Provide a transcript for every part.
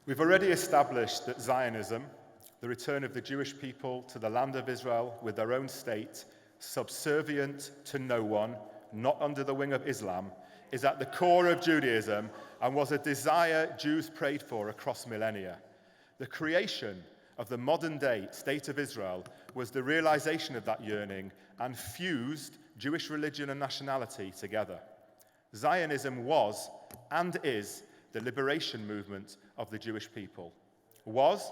We've already established that Zionism, the return of the Jewish people to the land of Israel with their own state, subservient to no one, not under the wing of Islam, is at the core of Judaism and was a desire Jews prayed for across millennia. The creation of the modern-day state of Israel was the realization of that yearning and fused Jewish religion and nationality together. Zionism was and is the liberation movement of the Jewish people. Was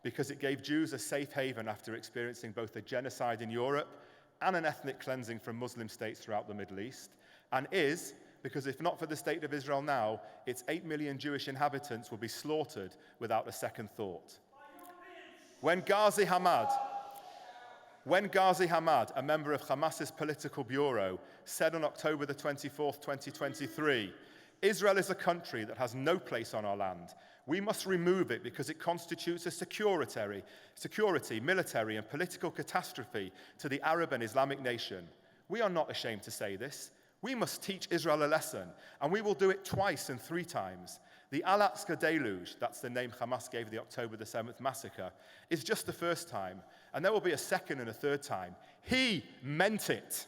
because it gave Jews a safe haven after experiencing both a genocide in Europe and an ethnic cleansing from Muslim states throughout the Middle East, and is because if not for the state of Israel now, its 8 million Jewish inhabitants will be slaughtered without a second thought. When Ghazi Hamad, a member of Hamas's political bureau, said on October the 24th, 2023, Israel is a country that has no place on our land. We must remove it because it constitutes a security, military, and political catastrophe to the Arab and Islamic nation. We are not ashamed to say this. We must teach Israel a lesson, and we will do it twice and 3 times. The Al-Aqsa deluge, that's the name Hamas gave the October the 7th massacre, is just the first time, and there will be a second and a third time. He meant it.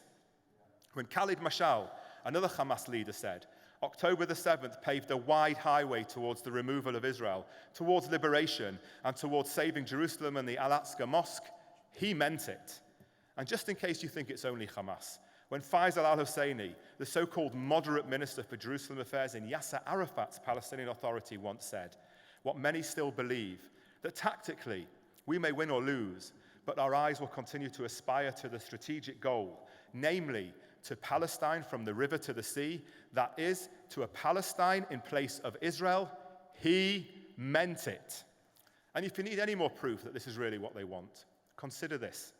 When Khalid Mashal, another Hamas leader, said, October the 7th paved a wide highway towards the removal of Israel, towards liberation, and towards saving Jerusalem and the Al-Aqsa Mosque, he meant it. And just in case you think it's only Hamas, when Faisal al-Husseini, the so-called moderate minister for Jerusalem affairs in Yasser Arafat's Palestinian Authority, once said, what many still believe, that tactically we may win or lose, but our eyes will continue to aspire to the strategic goal, namely to Palestine from the river to the sea, that is, to a Palestine in place of Israel. He meant it. And if you need any more proof that this is really what they want, consider this.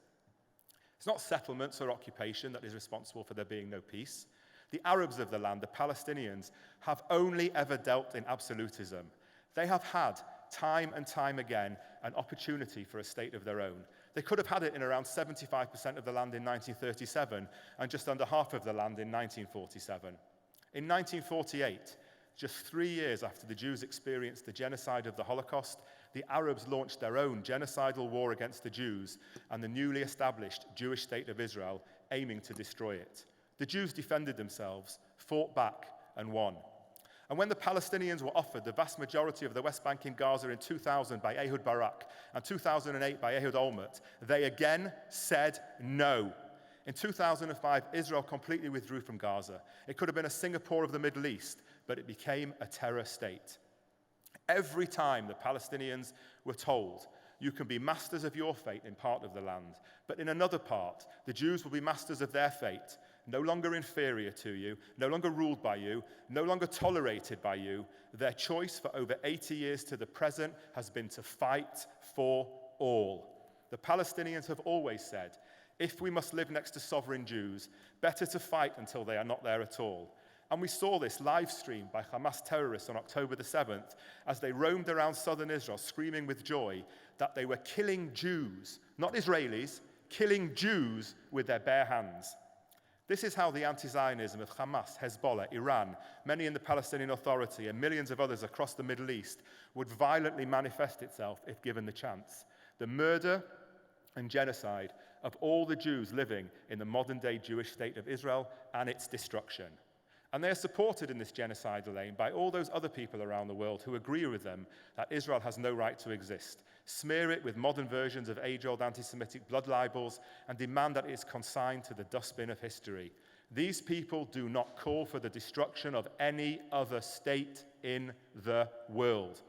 It's not settlements or occupation that is responsible for there being no peace. The Arabs of the land, the Palestinians, have only ever dealt in absolutism. They have had, time and time again, an opportunity for a state of their own. They could have had it in around 75% of the land in 1937 and just under half of the land in 1947. In 1948, just 3 years after the Jews experienced the genocide of the Holocaust, the Arabs launched their own genocidal war against the Jews and the newly established Jewish state of Israel, aiming to destroy it. The Jews defended themselves, fought back, and won. And when the Palestinians were offered the vast majority of the West Bank and Gaza in 2000 by Ehud Barak and 2008 by Ehud Olmert, they again said no. In 2005, Israel completely withdrew from Gaza. It could have been a Singapore of the Middle East, but it became a terror state. Every time the Palestinians were told, you can be masters of your fate in part of the land, but in another part, the Jews will be masters of their fate, no longer inferior to you, no longer ruled by you, no longer tolerated by you. Their choice for over 80 years to the present has been to fight for all. The Palestinians have always said, if we must live next to sovereign Jews, better to fight until they are not there at all. And we saw this live streamed by Hamas terrorists on October the 7th as they roamed around southern Israel screaming with joy that they were killing Jews, not Israelis, killing Jews with their bare hands. This is how the anti-Zionism of Hamas, Hezbollah, Iran, many in the Palestinian Authority, and millions of others across the Middle East would violently manifest itself if given the chance. The murder and genocide of all the Jews living in the modern-day Jewish state of Israel and its destruction. And they are supported in this genocidal aim by all those other people around the world who agree with them that Israel has no right to exist, smear it with modern versions of age-old anti-Semitic blood libels, and demand that it is consigned to the dustbin of history. These people do not call for the destruction of any other state in the world.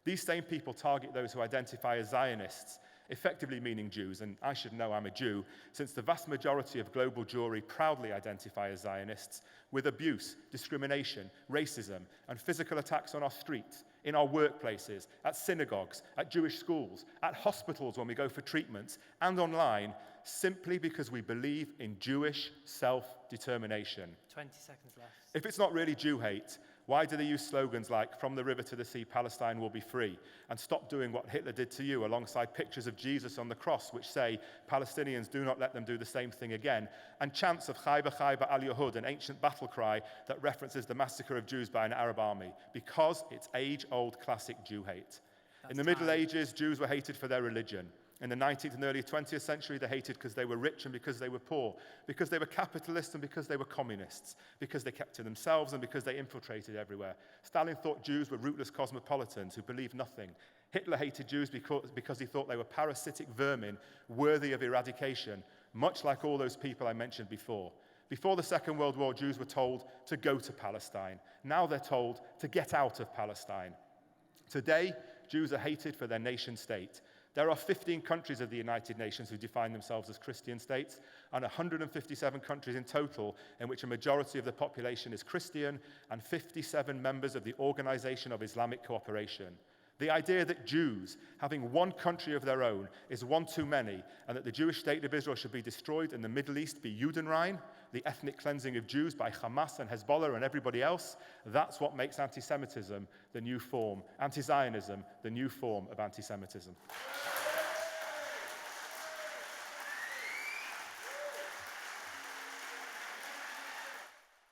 These same people target those who identify as Zionists, effectively meaning Jews, and I should know I'm a Jew, since the vast majority of global Jewry proudly identify as Zionists, with abuse, discrimination, racism, and physical attacks on our streets, in our workplaces, at synagogues, at Jewish schools, at hospitals when we go for treatments, and online, simply because we believe in Jewish self-determination. 20 seconds left. If it's not really Jew hate, Why do they use slogans like, from the river to the sea, Palestine will be free, and stop doing what Hitler did to you alongside pictures of Jesus on the cross, which say, Palestinians, do not let them do the same thing again, and chants of Khaybar Khaybar al-Yahud, an ancient battle cry that references the massacre of Jews by an Arab army, because it's age-old classic Jew hate. In the Middle Ages, Jews were hated for their religion. In the 19th and early 20th century, they're hated because they were rich and because they were poor, because they were capitalists and because they were communists, because they kept to themselves and because they infiltrated everywhere. Stalin thought Jews were rootless cosmopolitans who believed nothing. Hitler hated Jews because he thought they were parasitic vermin worthy of eradication, much like all those people I mentioned before. Before the Second World War, Jews were told to go to Palestine. Now they're told to get out of Palestine. Today, Jews are hated for their nation state. There are 15 countries of the United Nations who define themselves as Christian states, and 157 countries in total in which a majority of the population is Christian, and 57 members of the Organization of Islamic Cooperation. The idea that Jews, having one country of their own, is one too many, and that the Jewish state of Israel should be destroyed and the Middle East be Judenrein, the ethnic cleansing of Jews by Hamas and Hezbollah and everybody else, that's what makes anti-Semitism the new form, anti-Zionism the new form of anti-Semitism.